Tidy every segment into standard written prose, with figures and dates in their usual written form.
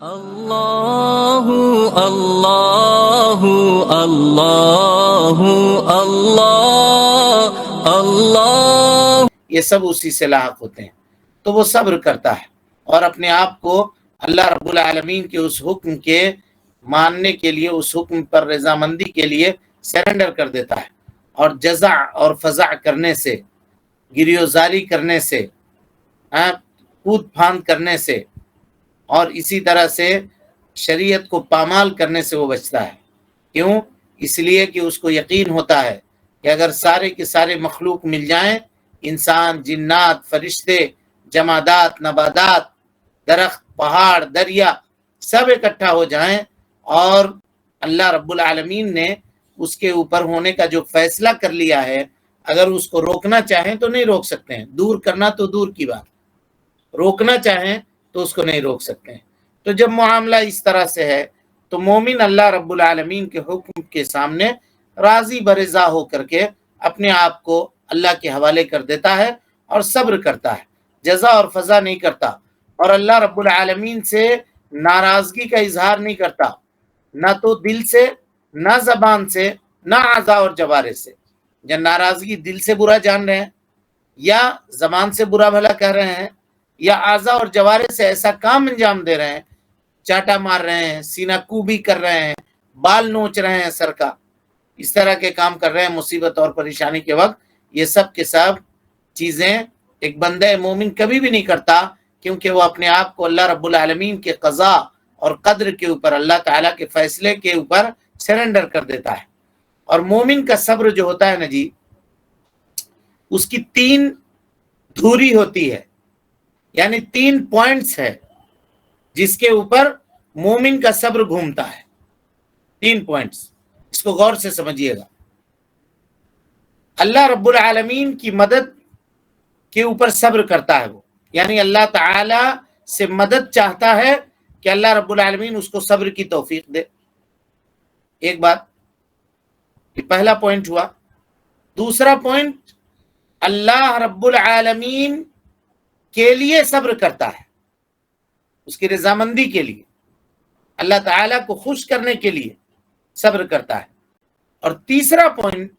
اللہ اللہ اللہ اللہ اللہ، یہ سب اسی سے لاحق ہوتے ہیں۔ تو وہ صبر کرتا ہے اور اپنے آپ کو اللہ رب العالمین کے اس حکم کے ماننے کے لیے، اس حکم پر رضامندی کے لیے سرنڈر کر دیتا ہے، اور جزع اور فزع کرنے سے، گریوزاری کرنے سے، کود پھاند کرنے سے، اور اسی طرح سے شریعت کو پامال کرنے سے وہ بچتا ہے۔ کیوں؟ اس لیے کہ اس کو یقین ہوتا ہے کہ اگر سارے کے سارے مخلوق مل جائیں، انسان، جنات، فرشتے، جمادات، نباتات، درخت، پہاڑ، دریا، سب اکٹھا ہو جائیں، اور اللہ رب العالمین نے اس کے اوپر ہونے کا جو فیصلہ کر لیا ہے، اگر اس کو روکنا چاہیں تو نہیں روک سکتے ہیں۔ دور کرنا تو دور کی بات، روکنا چاہیں تو اس کو نہیں روک سکتے ہیں۔ تو جب معاملہ اس طرح سے ہے تو مومن اللہ رب العالمین کے حکم کے سامنے راضی برضا ہو کر کے اپنے آپ کو اللہ کے حوالے کر دیتا ہے اور صبر کرتا ہے، جزا اور فضا نہیں کرتا، اور اللہ رب العالمین سے ناراضگی کا اظہار نہیں کرتا، نہ تو دل سے، نہ زبان سے، نہ اعضاء اور جوارح سے۔ جب ناراضگی دل سے برا جان رہے ہیں، یا زبان سے برا بھلا کہہ رہے ہیں، یا اعضاء اور جوارح سے ایسا کام انجام دے رہے ہیں، چاٹا مار رہے ہیں، سینہ کوبی کر رہے ہیں، بال نوچ رہے ہیں سر کا، اس طرح کے کام کر رہے ہیں مصیبت اور پریشانی کے وقت، یہ سب کے سب چیزیں ایک بندہ مومن کبھی بھی نہیں کرتا، کیونکہ وہ اپنے آپ کو اللہ رب العالمین کے قضاء اور قدر کے اوپر، اللہ تعالیٰ کے فیصلے کے اوپر سرنڈر کر دیتا ہے۔ اور مومن کا صبر جو ہوتا ہے نا جی، اس کی 3 دھوری ہوتی ہے، یعنی 3 پوائنٹس ہے جس کے اوپر مومن کا صبر گھومتا ہے۔ 3 پوائنٹس، اس کو غور سے سمجھیے گا۔ اللہ رب العالمین کی مدد کے اوپر صبر کرتا ہے وہ، یعنی اللہ تعالی سے مدد چاہتا ہے کہ اللہ رب العالمین اس کو صبر کی توفیق دے۔ ایک بات، یہ پہلا پوائنٹ ہوا۔ دوسرا پوائنٹ، اللہ رب العالمین کے لیے صبر کرتا ہے، اس کی رضامندی کے لیے، اللہ تعالیٰ کو خوش کرنے کے لیے صبر کرتا ہے۔ اور تیسرا پوائنٹ،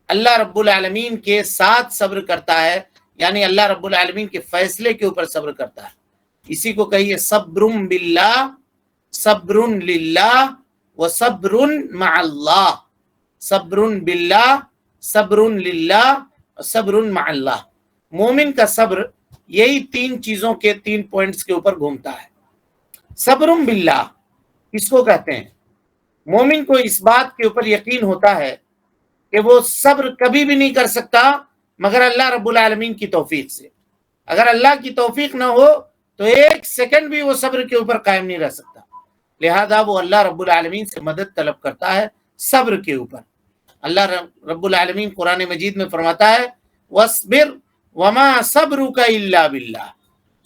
اللہ رب العالمین کے ساتھ صبر کرتا ہے، یعنی اللہ رب العالمین کے فیصلے کے اوپر صبر کرتا ہے۔ اسی کو کہیے صبر باللہ، صبر للہ، و صبر مع اللہ۔ صبر باللہ، صبر للہ، و صبر مع اللہ۔ مومن کا صبر یہی 3 چیزوں کے 3 پوائنٹس کے اوپر گھومتا ہے۔ صبر باللہ کس کو کہتے ہیں؟ مومن کو اس بات کے اوپر یقین ہوتا ہے کہ وہ صبر کبھی بھی نہیں کر سکتا مگر اللہ رب العالمین کی توفیق سے۔ اگر اللہ کی توفیق نہ ہو تو 1 سیکنڈ بھی وہ صبر کے اوپر قائم نہیں رہ سکتا، لہذا وہ اللہ رب العالمین سے مدد طلب کرتا ہے صبر کے اوپر۔ اللہ رب العالمین قرآن مجید میں فرماتا ہے وَاصْبِرْ وَمَا صَبْرُكَ إِلَّا بِاللَّهِ،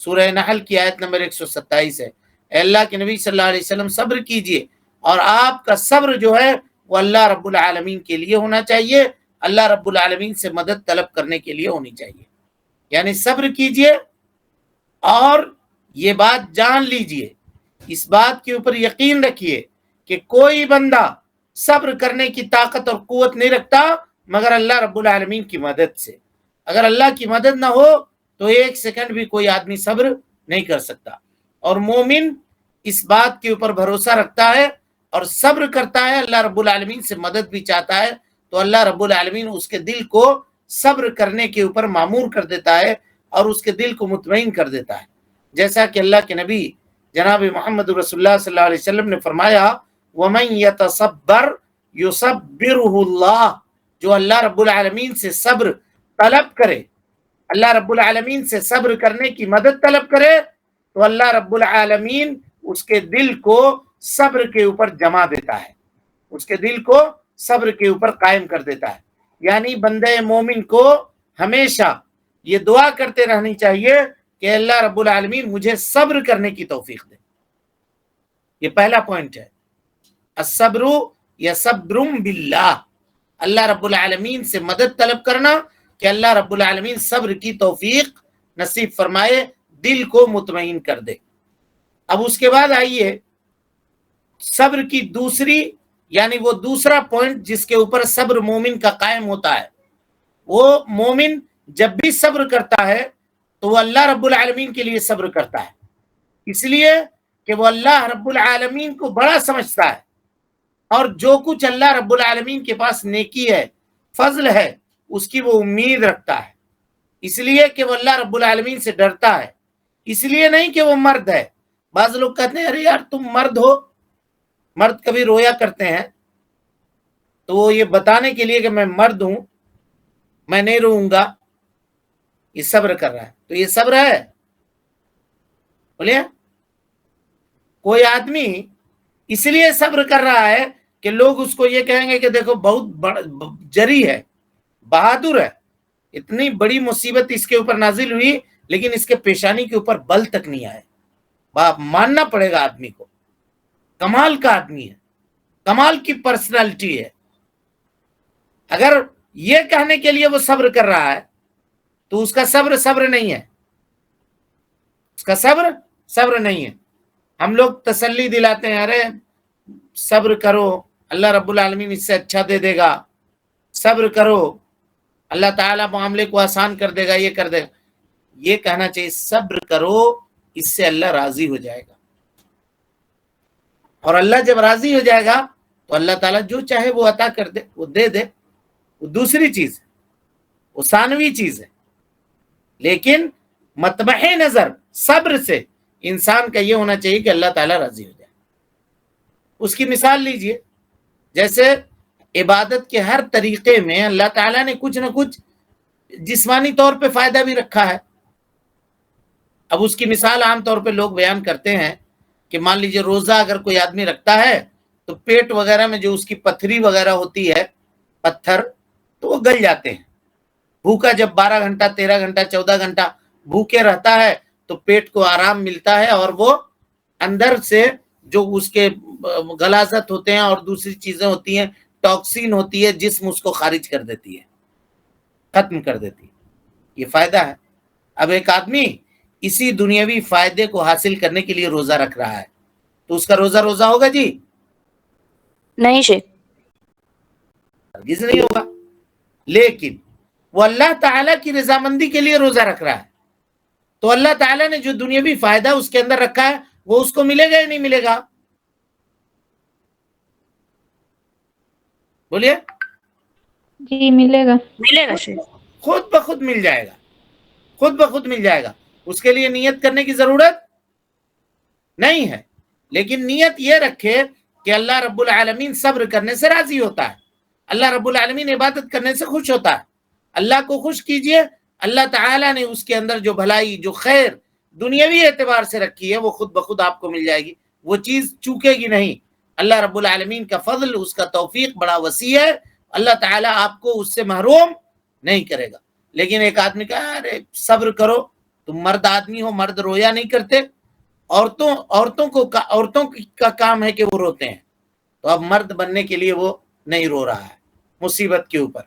سورہ نحل کی آیت نمبر 127 ہے۔ اے اللہ کے نبی صلی اللہ علیہ وسلم صبر کیجئے، اور آپ کا صبر جو ہے وہ اللہ رب العالمین کے لیے ہونا چاہیے، اللہ رب العالمین سے مدد طلب کرنے کے لیے ہونی چاہیے۔ یعنی صبر کیجئے، اور یہ بات جان لیجئے، اس بات کے اوپر یقین رکھیے کہ کوئی بندہ صبر کرنے کی طاقت اور قوت نہیں رکھتا مگر اللہ رب العالمین کی مدد سے۔ اگر اللہ کی مدد نہ ہو تو 1 سیکنڈ بھی کوئی آدمی صبر نہیں کر سکتا۔ اور مومن اس بات کے اوپر بھروسہ رکھتا ہے اور صبر کرتا ہے، اللہ رب العالمین سے مدد بھی چاہتا ہے، تو اللہ رب العالمین اس کے دل کو صبر کرنے کے اوپر معمور کر دیتا ہے اور اس کے دل کو مطمئن کر دیتا ہے۔ جیسا کہ اللہ کے نبی جناب محمد رسول اللہ صلی اللہ علیہ وسلم نے فرمایا وَمَن يَتَصَبَّرْ يُصَبِّرُهُ اللَّهُ، جو اللہ رب العالمین سے صبر طلب کرے، اللہ رب العالمین سے صبر کرنے کی مدد طلب کرے، تو اللہ رب العالمین اس کے دل کو صبر کے اوپر جما دیتا ہے، اس کے دل کو صبر کے اوپر قائم کر دیتا ہے۔ یعنی بندہ مومن کو ہمیشہ یہ دعا کرتے رہنی چاہیے کہ اللہ رب العالمین مجھے صبر کرنے کی توفیق دے۔ یہ پہلا پوائنٹ ہے، الصبر یا صبر باللہ، اللہ رب العالمین سے مدد طلب کرنا کہ اللہ رب العالمین صبر کی توفیق نصیب فرمائے، دل کو مطمئن کر دے۔ اب اس کے بعد آئیے صبر کی دوسری یعنی وہ دوسرا پوائنٹ جس کے اوپر صبر مومن کا قائم ہوتا ہے. وہ مومن جب بھی صبر کرتا ہے تو وہ اللہ رب العالمین کے لیے صبر کرتا ہے، اس لیے کہ وہ اللہ رب العالمین کو بڑا سمجھتا ہے، اور جو کچھ اللہ رب العالمین کے پاس نیکی ہے، فضل ہے، اس کی وہ امید رکھتا ہے، اس لیے کہ وہ اللہ رب العالمین سے ڈرتا ہے، اس لیے نہیں کہ وہ مرد ہے. بعض لوگ کہتے ہیں ارے یار تم مرد ہو، مرد کبھی رویا کرتے ہیں تو وہ یہ بتانے کے لیے کہ میں مرد ہوں، میں نہیں روؤں گا، یہ صبر کر رہا ہے. تو یہ صبر ہے؟ بولیے. کوئی آدمی اس لیے صبر کر رہا ہے کہ لوگ اس کو یہ کہیں گے کہ دیکھو بہت جری ہے، بہادر ہے، اتنی بڑی مصیبت اس کے اوپر نازل ہوئی لیکن اس کے پیشانی کے اوپر بل تک نہیں آئے. ماننا پڑے گا آدمی کو، کمال کا آدمی ہے، کمال کی پرسنالٹی ہے. اگر یہ کہنے کے لیے وہ صبر کر رہا ہے تو اس کا صبر نہیں ہے، اس کا صبر نہیں ہے. ہم لوگ تسلی دلاتے ہیں ارے صبر کرو، اللہ رب العالمین اس سے اچھا دے دے گا، صبر کرو، اللہ تعالیٰ معاملے کو آسان کر دے گا، یہ کر دے گا. یہ کہنا چاہیے صبر کرو، اس سے اللہ راضی ہو جائے گا، اور اللہ جب راضی ہو جائے گا تو اللہ تعالیٰ جو چاہے وہ عطا کر دے، وہ دے دے، وہ دوسری چیز ہے، وہ ثانوی چیز ہے. لیکن مطمع نظر صبر سے انسان کا یہ ہونا چاہیے کہ اللہ تعالیٰ راضی ہو جائے. اس کی مثال لیجئے، جیسے عبادت کے ہر طریقے میں اللہ تعالیٰ نے کچھ نہ کچھ جسمانی طور پہ فائدہ بھی رکھا ہے. اب اس کی مثال عام طور پہ لوگ بیان کرتے ہیں کہ مان لیجئے روزہ اگر کوئی آدمی رکھتا ہے تو پیٹ وغیرہ میں جو اس کی پتھری وغیرہ ہوتی ہے، پتھر، تو وہ گل جاتے ہیں. بھوکا جب 12 گھنٹہ 13 گھنٹہ 14 گھنٹہ بھوکے رہتا ہے تو پیٹ کو آرام ملتا ہے، اور وہ اندر سے جو اس کے غلاظت ہوتے ہیں اور دوسری چیزیں ہوتی ہیں، ٹاکسین ہوتی ہے، جسم اس کو خارج کر دیتی ہے، ختم کر دیتی ہے. یہ فائدہ ہے. اب ایک آدمی اسی دنیاوی فائدے کو حاصل کرنے کے لیے روزہ رکھ رہا ہے تو اس کا روزہ ہوگا جی؟ نہیں شیخ، ہرگز نہیں ہوگا. لیکن وہ اللہ تعالیٰ کی رضامندی کے لیے روزہ رکھ رہا ہے تو اللہ تعالیٰ نے جو دنیاوی فائدہ اس کے اندر رکھا ہے وہ اس کو ملے گا یا نہیں ملے گا؟ بولیے. جی ملے گا شیخ، خود بخود مل جائے گا، خود بخود مل جائے گا. اس کے لیے نیت کرنے کی ضرورت نہیں ہے. لیکن نیت یہ رکھے کہ اللہ رب العالمین صبر کرنے سے راضی ہوتا ہے، اللہ رب العالمین عبادت کرنے سے خوش ہوتا ہے. اللہ کو خوش کیجئے، اللہ تعالیٰ نے اس کے اندر جو بھلائی، جو خیر دنیاوی اعتبار سے رکھی ہے وہ خود بخود آپ کو مل جائے گی، وہ چیز چوکے گی نہیں. اللہ رب العالمین کا فضل، اس کا توفیق بڑا وسیع ہے، اللہ تعالیٰ آپ کو اس سے محروم نہیں کرے گا. لیکن ایک آدمی کہا ارے صبر کرو، تم مرد آدمی ہو، مرد رویا نہیں کرتے، عورتوں کا کام ہے کہ وہ روتے ہیں، تو اب مرد بننے کے لیے وہ نہیں رو رہا ہے، مصیبت کے اوپر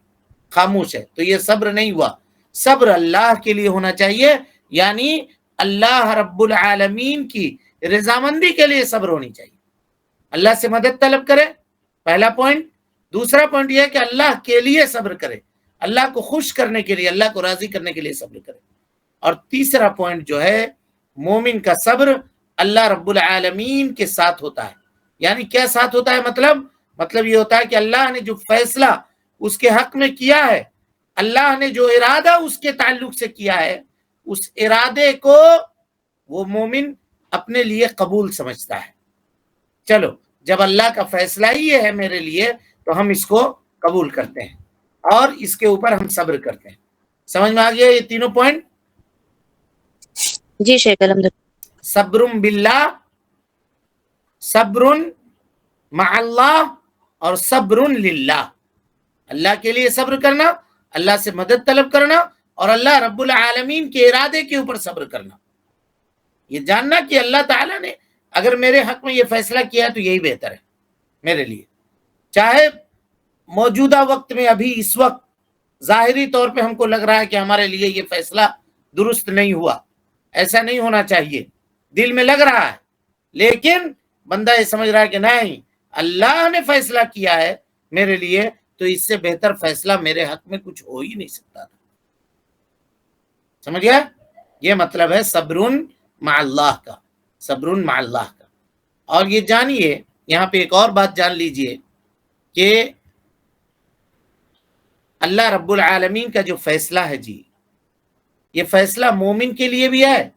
خاموش ہے، تو یہ صبر نہیں ہوا. صبر اللہ کے لیے ہونا چاہیے، یعنی اللہ رب العالمین کی رضامندی کے لیے صبر ہونی چاہیے. اللہ سے مدد طلب کرے، پہلا پوائنٹ. دوسرا پوائنٹ یہ ہے کہ اللہ کے لیے صبر کرے، اللہ کو خوش کرنے کے لیے، اللہ کو راضی کرنے کے لیے صبر کرے. اور تیسرا پوائنٹ جو ہے، مومن کا صبر اللہ رب العالمین کے ساتھ ہوتا ہے. یعنی کیا ساتھ ہوتا ہے؟ مطلب یہ ہوتا ہے کہ اللہ نے جو فیصلہ اس کے حق میں کیا ہے، اللہ نے جو ارادہ اس کے تعلق سے کیا ہے، اس ارادے کو وہ مومن اپنے لیے قبول سمجھتا ہے. چلو جب اللہ کا فیصلہ ہی یہ ہے میرے لیے تو ہم اس کو قبول کرتے ہیں اور اس کے اوپر ہم صبر کرتے ہیں. سمجھ میں آ گیا یہ تینوں پوائنٹ؟ جی شیخ الحمدللہ. صبر باللہ، صبر مع اللہ، اور صبر للہ. اللہ کے لیے صبر کرنا، اللہ سے مدد طلب کرنا، اور اللہ رب العالمین کے ارادے کے اوپر صبر کرنا. یہ جاننا کہ اللہ تعالیٰ نے اگر میرے حق میں یہ فیصلہ کیا ہے تو یہی بہتر ہے میرے لیے، چاہے موجودہ وقت میں ابھی اس وقت ظاہری طور پہ ہم کو لگ رہا ہے کہ ہمارے لیے یہ فیصلہ درست نہیں ہوا. ایسا نہیں ہونا چاہیے. دل میں لگ رہا ہے لیکن بندہ یہ سمجھ رہا ہے کہ نہیں، اللہ نے فیصلہ کیا ہے میرے لیے، تو اس سے بہتر فیصلہ میرے حق میں کچھ ہو ہی نہیں سکتا تھا. سمجھ گیا؟ یہ مطلب ہے صبر مع اللہ کا، صبر مع اللہ کا. اور یہ جانیے، یہاں پہ ایک اور بات جان لیجئے کہ اللہ رب العالمین کا جو فیصلہ ہے جی، یہ فیصلہ مومن کے لیے بھی ہے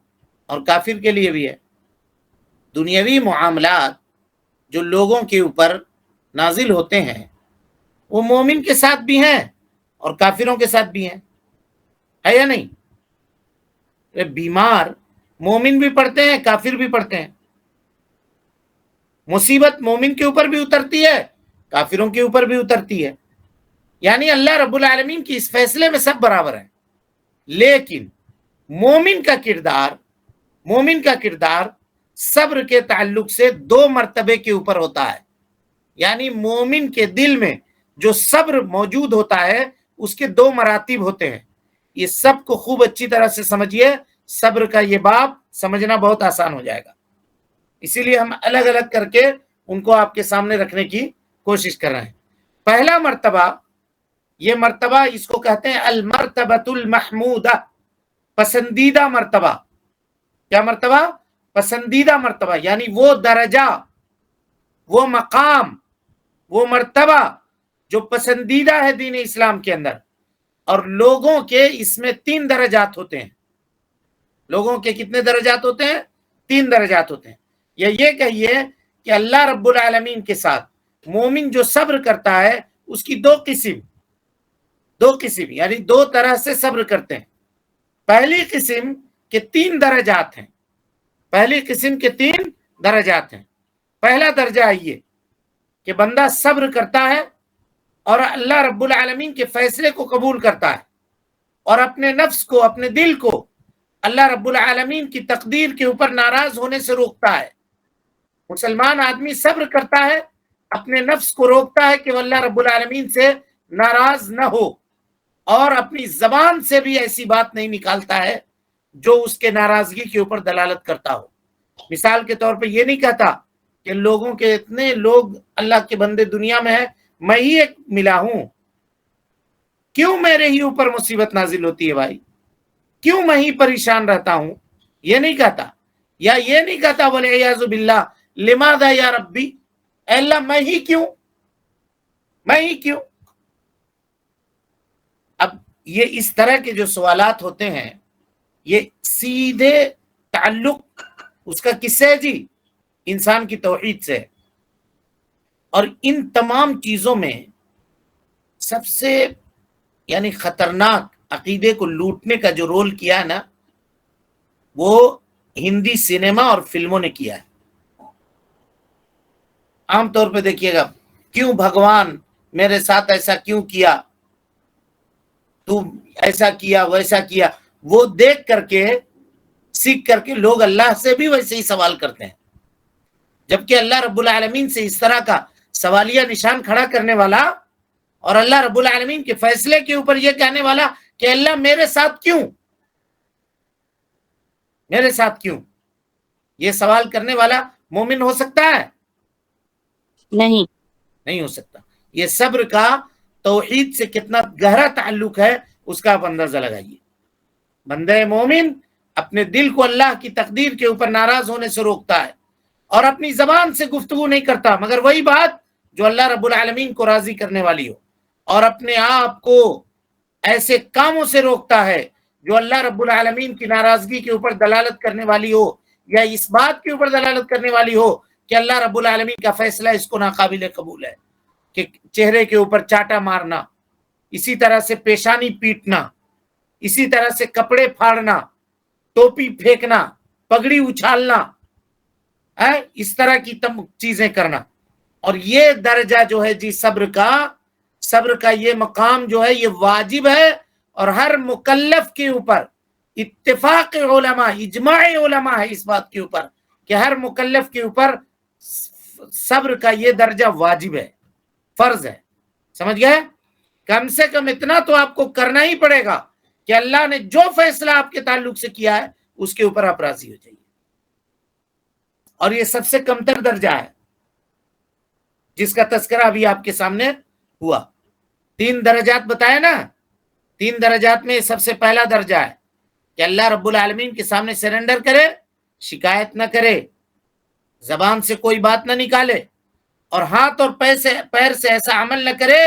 اور کافر کے لیے بھی ہے. دنیاوی معاملات جو لوگوں کے اوپر نازل ہوتے ہیں وہ مومن کے ساتھ بھی ہیں اور کافروں کے ساتھ بھی ہیں، ہے یا نہیں؟ بیمار مومن بھی پڑتے ہیں، کافر بھی پڑتے ہیں. مصیبت مومن کے اوپر بھی اترتی ہے، کافروں کے اوپر بھی اترتی ہے. یعنی اللہ رب العالمین کی اس فیصلے میں سب برابر ہیں. لیکن مومن کا کردار صبر کے تعلق سے 2 مرتبے کے اوپر ہوتا ہے. یعنی مومن کے دل میں جو صبر موجود ہوتا ہے اس کے 2 مراتب ہوتے ہیں. یہ سب کو خوب اچھی طرح سے سمجھیے، صبر کا یہ باب سمجھنا بہت آسان ہو جائے گا. اسی لیے ہم الگ الگ کر کے ان کو آپ کے سامنے رکھنے کی کوشش کر رہے ہیں. پہلا مرتبہ، یہ مرتبہ اس کو کہتے ہیں المرتبۃ المحمودہ، پسندیدہ مرتبہ. کیا مرتبہ؟ پسندیدہ مرتبہ. یعنی وہ درجہ، وہ مقام، وہ مرتبہ جو پسندیدہ ہے دین اسلام کے اندر. اور لوگوں کے اس میں 3 درجات ہوتے ہیں. لوگوں کے کتنے درجات ہوتے ہیں؟ 3 درجات ہوتے ہیں. یا یہ کہیے کہ اللہ رب العالمین کے ساتھ مومن جو صبر کرتا ہے اس کی 2 قسم یعنی 2 طرح سے صبر کرتے ہیں. پہلی قسم کے 3 درجات ہیں. پہلی قسم کے 3 درجات ہیں. پہلا درجہ یہ کہ بندہ صبر کرتا ہے اور اللہ رب العالمین کے فیصلے کو قبول کرتا ہے اور اپنے نفس کو، اپنے دل کو اللہ رب العالمین کی تقدیر کے اوپر ناراض ہونے سے روکتا ہے. مسلمان آدمی صبر کرتا ہے، اپنے نفس کو روکتا ہے کہ وہ اللہ رب العالمین سے ناراض نہ ہو، اور اپنی زبان سے بھی ایسی بات نہیں نکالتا ہے جو اس کے ناراضگی کے اوپر دلالت کرتا ہو. مثال کے طور پہ یہ نہیں کہتا کہ لوگوں کے اتنے لوگ اللہ کے بندے دنیا میں ہیں، میں ہی ایک ملا ہوں، کیوں میرے ہی اوپر مصیبت نازل ہوتی ہے بھائی، کیوں میں ہی پریشان رہتا ہوں. یہ نہیں کہتا. یا یہ نہیں کہتا والعیاذ باللہ لماذا یا ربی، اے اللہ میں ہی کیوں. اب یہ اس طرح کے جو سوالات ہوتے ہیں یہ سیدھے تعلق اس کا کس سے جی؟ انسان کی توحید سے. اور ان تمام چیزوں میں سب سے یعنی خطرناک عقیدے کو لوٹنے کا جو رول کیا ہے نا، وہ ہندی سینما اور فلموں نے کیا ہے. عام طور پہ دیکھیے گا، کیوں بھگوان میرے ساتھ ایسا کیوں کیا، تو ایسا کیا ویسا کیا. وہ دیکھ کر کے، سیکھ کر کے لوگ اللہ سے بھی ویسے ہی سوال کرتے ہیں. جبکہ اللہ رب العالمین سے اس طرح کا سوالیہ نشان کھڑا کرنے والا اور اللہ رب العالمین کے فیصلے کے اوپر یہ کہنے والا کہ اللہ میرے ساتھ کیوں، یہ سوال کرنے والا مومن ہو سکتا ہے؟ نہیں ہو سکتا. یہ صبر کا توحید سے کتنا گہرا تعلق ہے اس کا آپ اندازہ لگائیے. بندہ مومن اپنے دل کو اللہ کی تقدیر کے اوپر ناراض ہونے سے روکتا ہے اور اپنی زبان سے گفتگو نہیں کرتا مگر وہی بات جو اللہ رب العالمین کو راضی کرنے والی ہو، اور اپنے آپ کو ایسے کاموں سے روکتا ہے جو اللہ رب العالمین کی ناراضگی کے اوپر دلالت کرنے والی ہو، یا اس بات کے اوپر دلالت کرنے والی ہو کہ اللہ رب العالمین کا فیصلہ اس کو ناقابل قبول ہے. کہ چہرے کے اوپر چاٹا مارنا، اسی طرح سے پیشانی پیٹنا، اسی طرح سے کپڑے پھاڑنا، ٹوپی پھینکنا، پگڑی اچھالنا، اس طرح کی تم چیزیں کرنا. اور یہ درجہ جو ہے جی صبر کا یہ مقام جو ہے یہ واجب ہے، اور ہر مکلف کے اوپر اتفاق علماء، اجماع علماء ہے اس بات کے اوپر کہ ہر مکلف کے اوپر صبر کا یہ درجہ واجب ہے، فرض ہے. سمجھ گئے؟ کم سے کم اتنا تو آپ کو کرنا ہی پڑے گا کہ اللہ نے جو فیصلہ آپ کے تعلق سے کیا ہے اس کے اوپر آپ راضی ہو جائیے. اور یہ سب سے کمتر درجہ ہے جس کا تذکرہ ابھی آپ کے سامنے ہوا. 3 درجات بتایا نا. 3 درجات میں سب سے پہلا درجہ ہے کہ اللہ رب العالمین کے سامنے سرنڈر کرے, شکایت نہ کرے, زبان سے کوئی بات نہ نکالے, اور ہاتھ اور پیر سے ایسا عمل نہ کرے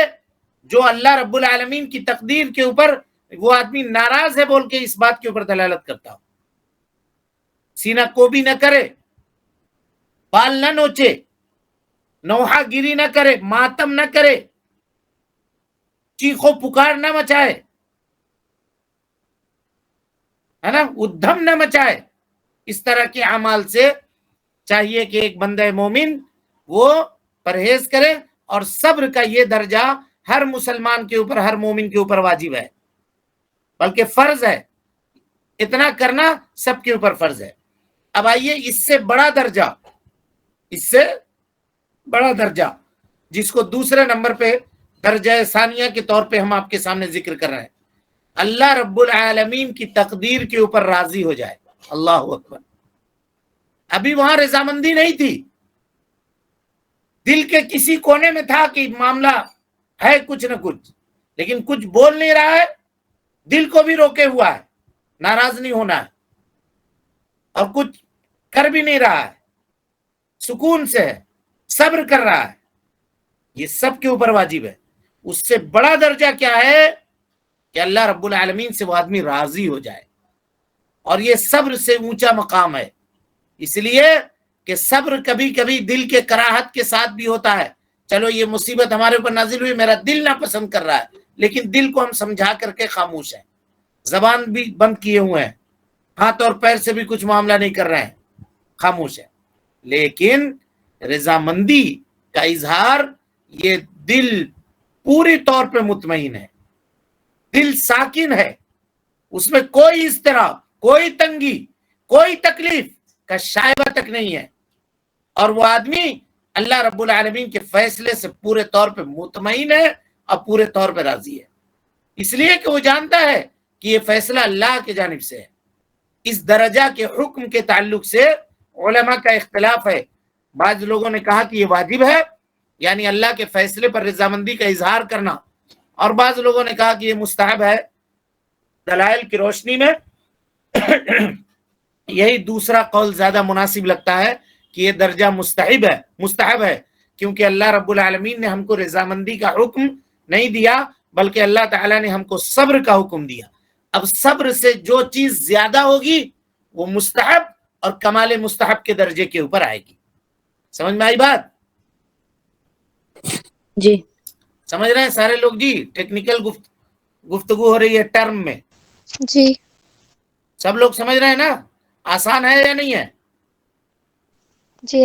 جو اللہ رب العالمین کی تقدیر کے اوپر وہ آدمی ناراض ہے بول کے اس بات کے اوپر دلالت کرتا ہو. سینہ کو بھی نہ کرے, بال نہ نوچے, نوحہ گیری نہ کرے, ماتم نہ کرے, چیخو پکار نہ مچائے, ہے نا, ادھم نہ مچائے. اس طرح کے اعمال سے چاہیے کہ ایک بندہ مومن وہ پرہیز کرے. اور صبر کا یہ درجہ ہر مسلمان کے اوپر, ہر مومن کے اوپر واجب ہے, بلکہ فرض ہے. اتنا کرنا سب کے اوپر فرض ہے. اب آئیے اس سے بڑا درجہ جس کو دوسرے نمبر پہ درجہ ثانیہ کے طور پہ ہم آپ کے سامنے ذکر کر رہے ہیں, اللہ رب العالمین کی تقدیر کے اوپر راضی ہو جائے. اللہ اکبر. ابھی وہاں رضامندی نہیں تھی, دل کے کسی کونے میں تھا کہ معاملہ ہے کچھ نہ کچھ, لیکن کچھ بول نہیں رہا ہے, دل کو بھی روکے ہوا ہے, ناراض نہیں ہونا ہے, اور کچھ کر بھی نہیں رہا ہے, سکون سے ہے, صبر کر رہا ہے. یہ سب کے اوپر واجب ہے. اس سے بڑا درجہ کیا ہے کہ اللہ رب العالمین سے وہ آدمی راضی ہو جائے, اور یہ صبر سے اونچا مقام ہے. اس لیے کہ صبر کبھی کبھی دل کے کراہت کے ساتھ بھی ہوتا ہے. چلو یہ مصیبت ہمارے اوپر نازل ہوئی, میرا دل ناپسند کر رہا ہے, لیکن دل کو ہم سمجھا کر کے خاموش ہیں, زبان بھی بند کیے ہوئے ہیں, ہاتھ اور پیر سے بھی کچھ معاملہ نہیں کر رہے ہیں, خاموش ہے. لیکن رضامندی کا اظہار, یہ دل پوری طور پہ مطمئن ہے, دل ساکن ہے, اس میں کوئی اضطراب, کوئی تنگی, کوئی تکلیف کا شائبہ تک نہیں ہے, اور وہ آدمی اللہ رب العالمین کے فیصلے سے پورے طور پہ مطمئن ہے اور پورے طور پہ راضی ہے. اس لیے کہ وہ جانتا ہے کہ یہ فیصلہ اللہ کی جانب سے ہے. اس درجہ کے حکم کے تعلق سے علماء کا اختلاف ہے. بعض لوگوں نے کہا کہ یہ واجب ہے, یعنی اللہ کے فیصلے پر رضامندی کا اظہار کرنا, اور بعض لوگوں نے کہا کہ یہ مستحب ہے. دلائل کی روشنی میں یہی دوسرا قول زیادہ مناسب لگتا ہے کہ یہ درجہ مستحب ہے, کیونکہ اللہ رب العالمین نے ہم کو رضامندی کا حکم نہیں دیا, بلکہ اللہ تعالیٰ نے ہم کو صبر کا حکم دیا. اب صبر سے جو چیز زیادہ ہوگی وہ مستحب اور کمال مستحب کے درجے کے اوپر آئے گی. سمجھ میں آئی بات؟ جی سمجھ رہے ہیں سارے لوگ؟ جی ٹیکنیکل گفتگو ہو رہی ہے ٹرم میں. جی سب لوگ سمجھ رہے ہیں نا؟ آسان ہے یا نہیں ہے؟ جی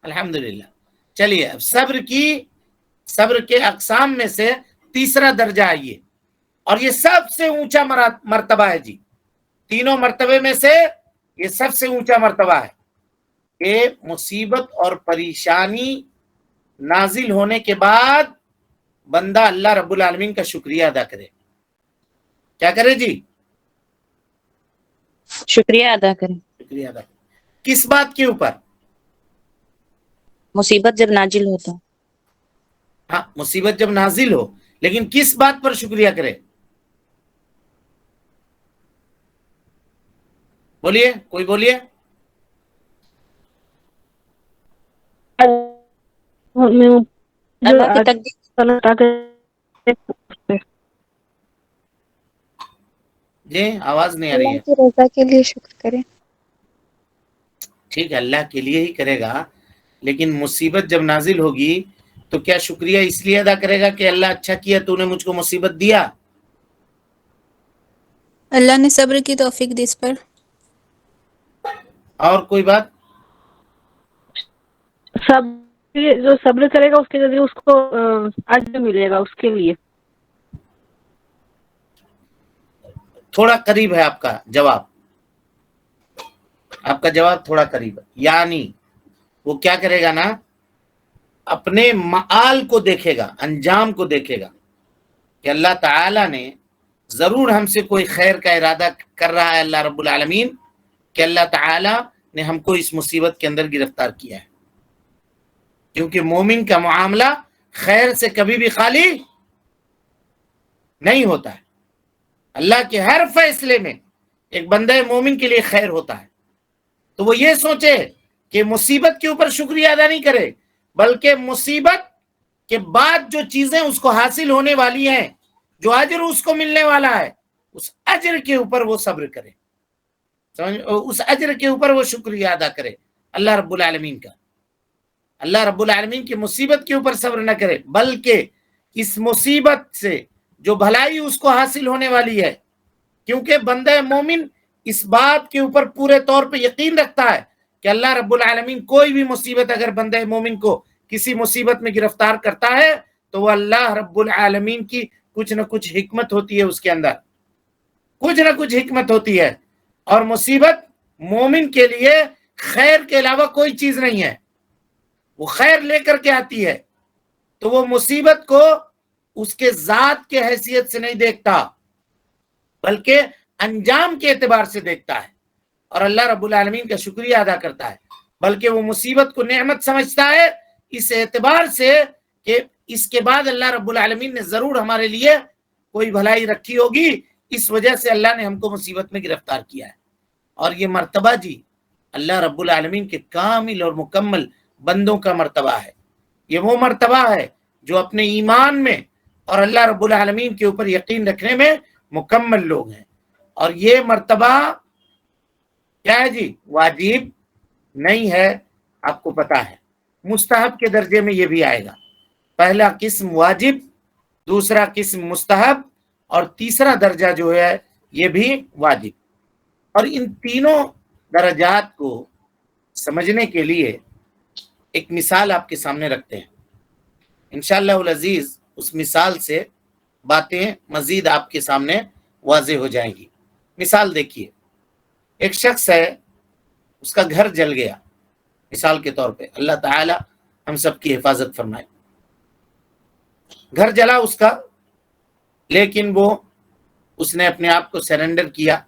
الحمدللہ. چلیے اب صبر کے اقسام میں سے تیسرا درجہ آئیے, اور یہ سب سے اونچا مرتبہ ہے جی. تینوں مرتبے میں سے یہ سب سے اونچا مرتبہ ہے کہ مصیبت اور پریشانی نازل ہونے کے بعد بندہ اللہ رب العالمین کا شکریہ ادا کرے. کیا کرے جی؟ شکریہ ادا کریں. شکریہ ادا کرے. کس بات کے اوپر؟ مصیبت جب نازل ہوتا. ہاں, مصیبت جب نازل ہو, لیکن کس بات پر شکریہ کرے؟ بولیے, کوئی بولیے. اللہ کی تقدیر. جی آواز نہیں آ رہی ہے. اللہ کی رضا کے لیے شکر کریں. ٹھیک ہے, اللہ کے لیے ہی کرے گا, لیکن مصیبت جب نازل ہوگی تو کیا شکریہ اس لیے ادا کرے گا کہ اللہ اچھا کیا تو نے مجھ کو مصیبت دیا؟ اللہ نے صبر کی توفیق دی اس پر. اور کوئی بات؟ جو صبر کرے گا اس کے ذریعے اس کو اجر ملے گا اس کے لیے. تھوڑا قریب ہے آپ کا جواب, آپ کا جواب تھوڑا قریب ہے. یعنی وہ کیا کرے گا نا, اپنے معال کو دیکھے گا, انجام کو دیکھے گا کہ اللہ تعالی نے ضرور ہم سے کوئی خیر کا ارادہ کر رہا ہے اللہ رب العالمین, کہ اللہ تعالی نے ہم کو اس مصیبت کے اندر گرفتار کیا ہے، کیونکہ مومن کا معاملہ خیر سے کبھی بھی خالی نہیں ہوتا ہے۔ اللہ کے ہر فیصلے میں ایک بندہ مومن کے لیے خیر ہوتا ہے۔ تو وہ یہ سوچے کہ مصیبت کے اوپر شکریہ ادا نہیں کرے، بلکہ مصیبت کے بعد جو چیزیں اس کو حاصل ہونے والی ہیں، جو اجر اس کو ملنے والا ہے، اس اجر کے اوپر وہ صبر کرے، اس اجر کے اوپر وہ شکریہ ادا کرے اللہ رب العالمین کا۔ اللہ رب العالمین کی مصیبت کے اوپر صبر نہ کرے، بلکہ اس مصیبت سے جو بھلائی اس کو حاصل ہونے والی ہے، کیونکہ بندہ مومن اس بات کے اوپر پورے طور پہ یقین رکھتا ہے کہ اللہ رب العالمین کوئی بھی مصیبت اگر بندہ مومن کو کسی مصیبت میں گرفتار کرتا ہے تو وہ اللہ رب العالمین کی کچھ نہ کچھ حکمت ہوتی ہے، اس کے اندر کچھ نہ کچھ حکمت ہوتی ہے، اور مصیبت مومن کے لیے خیر کے علاوہ کوئی چیز نہیں ہے، وہ خیر لے کر کے آتی ہے۔ تو وہ مصیبت کو اس کے ذات کے حیثیت سے نہیں دیکھتا، بلکہ انجام کے اعتبار سے دیکھتا ہے، اور اللہ رب العالمین کا شکریہ ادا کرتا ہے، بلکہ وہ مصیبت کو نعمت سمجھتا ہے اس اعتبار سے کہ اس کے بعد اللہ رب العالمین نے ضرور ہمارے لیے کوئی بھلائی رکھی ہوگی، اس وجہ سے اللہ نے ہم کو مصیبت میں گرفتار کیا ہے۔ اور یہ مرتبہ جی اللہ رب العالمین کے کامل اور مکمل بندوں کا مرتبہ ہے۔ یہ وہ مرتبہ ہے جو اپنے ایمان میں اور اللہ رب العالمین کے اوپر یقین رکھنے میں مکمل لوگ ہیں۔ اور یہ مرتبہ کیا ہے جی؟ واجب نہیں ہے، آپ کو پتا ہے، مستحب کے درجے میں یہ بھی آئے گا۔ پہلا قسم واجب، دوسرا قسم مستحب، اور تیسرا درجہ جو ہے یہ بھی واجب۔ اور ان تینوں درجات کو سمجھنے کے لیے ایک مثال آپ کے سامنے رکھتے ہیں، انشاءاللہ العزیز اس مثال سے باتیں مزید آپ کے سامنے واضح ہو جائیں گی۔ مثال دیکھیے، ایک شخص ہے، اس کا گھر جل گیا، مثال کے طور پہ، اللہ تعالی ہم سب کی حفاظت فرمائے۔ گھر جلا اس کا، لیکن اس نے اپنے آپ کو سرنڈر کیا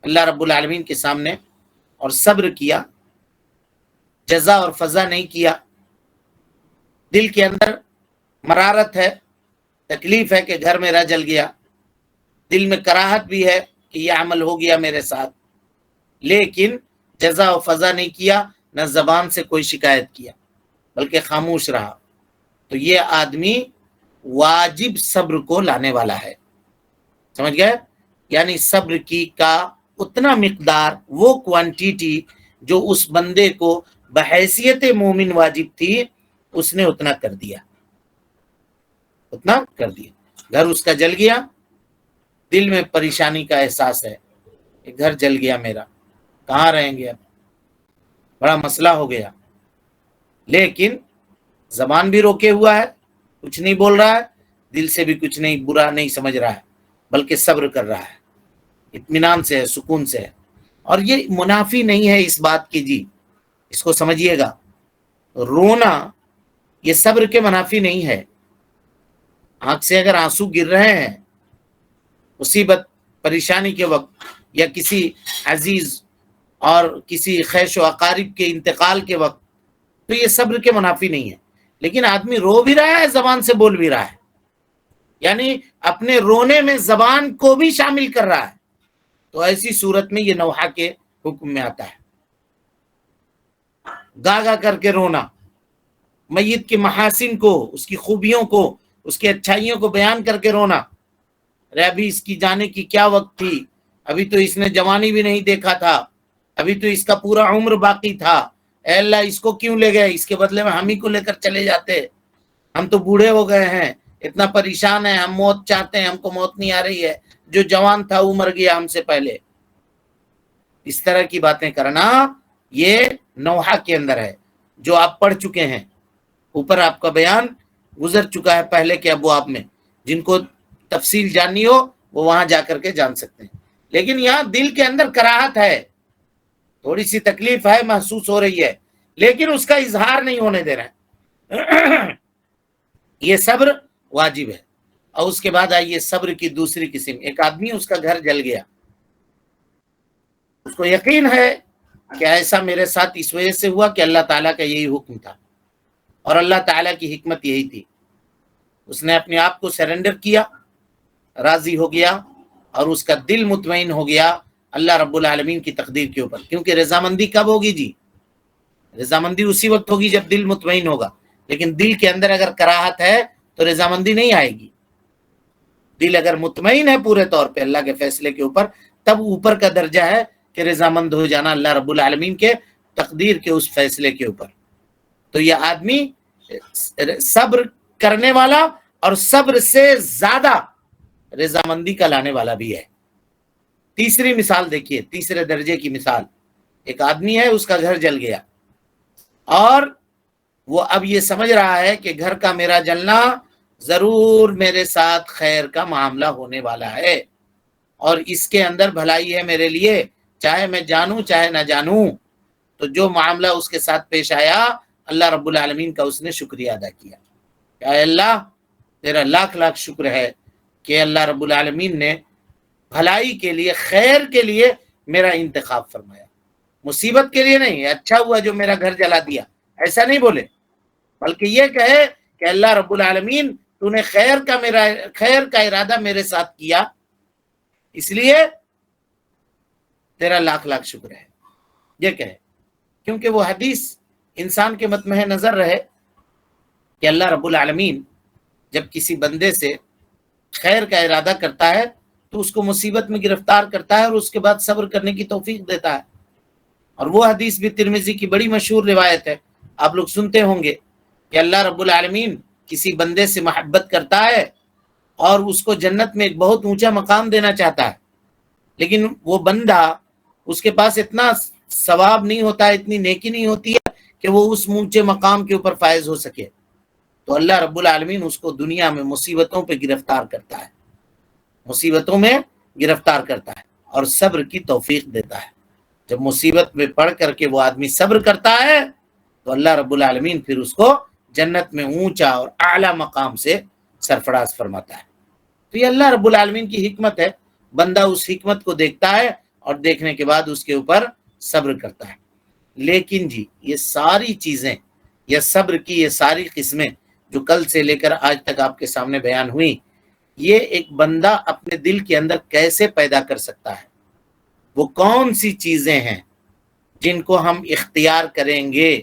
اللہ رب العالمین کے سامنے اور صبر کیا، جزا اور فضا نہیں کیا۔ دل کے اندر مرارت ہے، تکلیف ہے کہ گھر میرا جل گیا، دل میں کراہت بھی ہے کہ یہ عمل ہو گیا میرے ساتھ، لیکن جزا و فضا نہیں کیا، نہ زبان سے کوئی شکایت کیا، بلکہ خاموش رہا۔ تو یہ آدمی واجب صبر کو لانے والا ہے، سمجھ گئے؟ یعنی صبر کی کا اتنا مقدار، وہ کوانٹیٹی جو اس بندے کو بحیثیت مومن واجب تھی، اس نے اتنا کر دیا، اتنا کر دیا۔ گھر اس کا جل گیا، دل میں پریشانی کا احساس ہے کہ گھر جل گیا میرا، کہاں رہیں گے اب، بڑا مسئلہ ہو گیا، لیکن زبان بھی روکے ہوا ہے، کچھ نہیں بول رہا ہے، دل سے بھی کچھ نہیں برا نہیں سمجھ رہا ہے، بلکہ صبر کر رہا ہے، اطمینان سے ہے، سکون سے ہے۔ اور یہ منافی نہیں ہے اس بات کی جی، اس کو سمجھیے گا، رونا یہ صبر کے منافی نہیں ہے۔ آنکھ سے اگر آنسو گر رہے ہیں مصیبت پریشانی کے وقت، یا کسی عزیز اور کسی خیش و اقارب کے انتقال کے وقت، تو یہ صبر کے منافی نہیں ہے۔ لیکن آدمی رو بھی رہا ہے، زبان سے بول بھی رہا ہے، یعنی اپنے رونے میں زبان کو بھی شامل کر رہا ہے، تو ایسی صورت میں یہ نوحہ کے حکم میں آتا ہے۔ گاگا کر کے رونا، میت کے محاسن کو، اس کی خوبیوں کو، اس کی اچھائیوں کو بیان کر کے رونا، ارے ابھی اس کی جانے کی کیا وقت تھی، ابھی تو اس نے جوانی بھی نہیں دیکھا تھا، ابھی تو اس کا پورا عمر باقی تھا، اے اللہ اس کو کیوں لے گئے، اس کے بدلے میں ہم ہی کو لے کر چلے جاتے، ہم تو بوڑھے ہو گئے ہیں، اتنا پریشان ہیں، ہم موت چاہتے ہیں، ہم کو موت نہیں آ رہی ہے، جو جوان تھا وہ مر گیا ہم سے پہلے۔ اس طرح کی باتیں کرنا یہ نوحہ کے اندر ہے، جو آپ پڑھ چکے ہیں، اوپر آپ کا بیان گزر چکا ہے پہلے کے ابواب میں، جن کو تفصیل جاننی ہو وہ وہاں جا کر کے جان سکتے ہیں۔ لیکن یہاں دل کے اندر کراہت ہے، تھوڑی سی تکلیف ہے، محسوس ہو رہی ہے، لیکن اس کا اظہار نہیں ہونے دے رہا ہے۔ یہ صبر واجب ہے۔ اور اس کے بعد آئیے صبر کی دوسری قسم، ایک آدمی اس کا گھر جل گیا، اس کو یقین ہے کہ ایسا میرے ساتھ اس وجہ سے ہوا کہ اللہ تعالیٰ کا یہی حکم تھا اور اللہ تعالیٰ کی حکمت یہی تھی. اس نے اپنے آپ کو سرنڈر کیا، راضی ہو گیا اور اس کا دل مطمئن ہو گیا اللہ رب العالمین کی تقدیر کے اوپر. کیونکہ رضامندی کب ہوگی جی؟ رضامندی اسی وقت ہوگی جب دل مطمئن ہوگا. لیکن دل کے اندر اگر کراہت ہے تو رضامندی نہیں آئے گی. دل اگر مطمئن ہے پورے طور پہ اللہ کے فیصلے کے اوپر، تب اوپر کا درجہ ہے کہ رضامند ہو جانا اللہ رب العالمین کے تقدیر کے اس فیصلے کے اوپر. تو یہ آدمی صبر کرنے والا اور صبر سے زیادہ رضامندی کا لانے والا بھی ہے. تیسری مثال دیکھیے، تیسرے درجے کی مثال. ایک آدمی ہے، اس کا گھر جل گیا اور وہ اب یہ سمجھ رہا ہے کہ گھر کا میرا جلنا ضرور میرے ساتھ خیر کا معاملہ ہونے والا ہے اور اس کے اندر بھلائی ہے میرے لیے، چاہے میں جانوں چاہے نہ جانوں. تو جو معاملہ اس کے ساتھ پیش آیا، اللہ رب العالمین کا اس نے شکریہ ادا کیا کہ اے اللہ تیرا لاکھ لاکھ شکر ہے کہ اللہ رب العالمین نے بھلائی کے لیے، خیر کے لیے میرا انتخاب فرمایا، مصیبت کے لیے نہیں. اچھا ہوا جو میرا گھر جلا دیا، ایسا نہیں بولے، بلکہ یہ کہے کہ اللہ رب العالمین تو نے خیر کا ارادہ میرے ساتھ کیا، اس لیے تیرا لاکھ لاکھ شکر ہے. یہ کہے، کیونکہ وہ حدیث انسان کے مطمع نظر رہے کہ اللہ رب العالمین جب کسی بندے سے خیر کا ارادہ کرتا ہے تو اس کو مصیبت میں گرفتار کرتا ہے اور اس کے بعد صبر کرنے کی توفیق دیتا ہے. اور وہ حدیث بھی ترمذی کی بڑی مشہور روایت ہے، آپ لوگ سنتے ہوں گے کہ اللہ رب العالمین کسی بندے سے محبت کرتا ہے اور اس کو جنت میں ایک بہت اونچا مقام دینا چاہتا ہے، لیکن وہ بندہ، اس کے پاس اتنا ثواب نہیں ہوتا ہے، اتنی نیکی نہیں ہوتی ہے کہ وہ اس اونچے مقام کے اوپر فائز ہو سکے. تو اللہ رب العالمین اس کو دنیا میں مصیبتوں پہ گرفتار کرتا ہے، مصیبتوں میں گرفتار کرتا ہے اور صبر کی توفیق دیتا ہے. جب مصیبت میں پڑھ کر کے وہ آدمی صبر کرتا ہے تو اللہ رب العالمین پھر اس کو جنت میں اونچا اور اعلیٰ مقام سے سرفراز فرماتا ہے. تو یہ اللہ رب العالمین کی حکمت ہے. بندہ اس حکمت کو دیکھتا ہے اور دیکھنے کے بعد اس کے اوپر صبر کرتا ہے. لیکن جی یہ ساری چیزیں، یہ صبر کی یہ ساری قسمیں جو کل سے لے کر آج تک آپ کے سامنے بیان ہوئی، یہ ایک بندہ اپنے دل کے اندر کیسے پیدا کر سکتا ہے؟ وہ کون سی چیزیں ہیں جن کو ہم اختیار کریں گے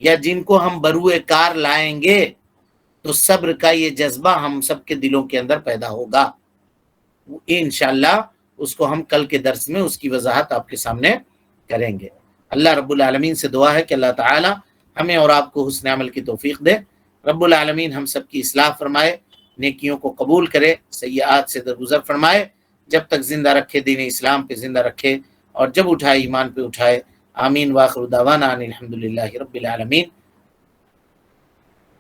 یا جن کو ہم بروئے کار لائیں گے تو صبر کا یہ جذبہ ہم سب کے دلوں کے اندر پیدا ہوگا. انشاءاللہ اس کو ہم کل کے درس میں اس کی وضاحت آپ کے سامنے کریں گے. اللہ رب العالمین سے دعا ہے کہ اللہ تعالی ہمیں اور آپ کو حسن عمل کی توفیق دے. رب العالمین ہم سب کی اصلاح فرمائے، نیکیوں کو قبول کرے، سیئات سے درگزر فرمائے، جب تک زندہ رکھے دین اسلام پہ زندہ رکھے اور جب اٹھائے ایمان پہ اٹھائے. آمین واخر دعوانا ان الحمدللہ رب العالمین.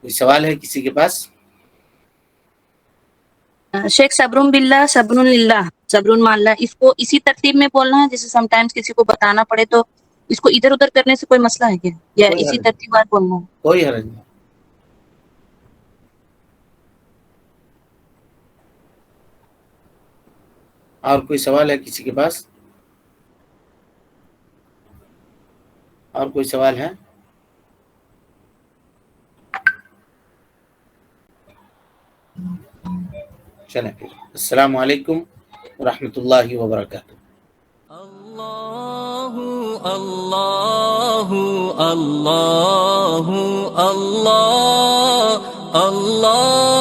کوئی سوال ہے کسی کے پاس؟ شیخ صبرن باللہ صبرن للہ صبرن مع اللہ، اس کو اسی ترتیب میں بولنا ہے جیسے سم ٹائمز کسی کو بتانا پڑے تو اس کو ادھر ادھر کرنے سے کوئی مسئلہ ہے کیا، یا کوئی اسی حرج ترتیبات بولنا ہے؟ کوئی حرج نہیں. اور کوئی سوال ہے کسی کے پاس؟ اور کوئی سوال ہے؟ چلیں پھر، السلام علیکم ورحمۃ اللہ وبرکاتہ. اللہ اللہ اللہ اللہ اللہ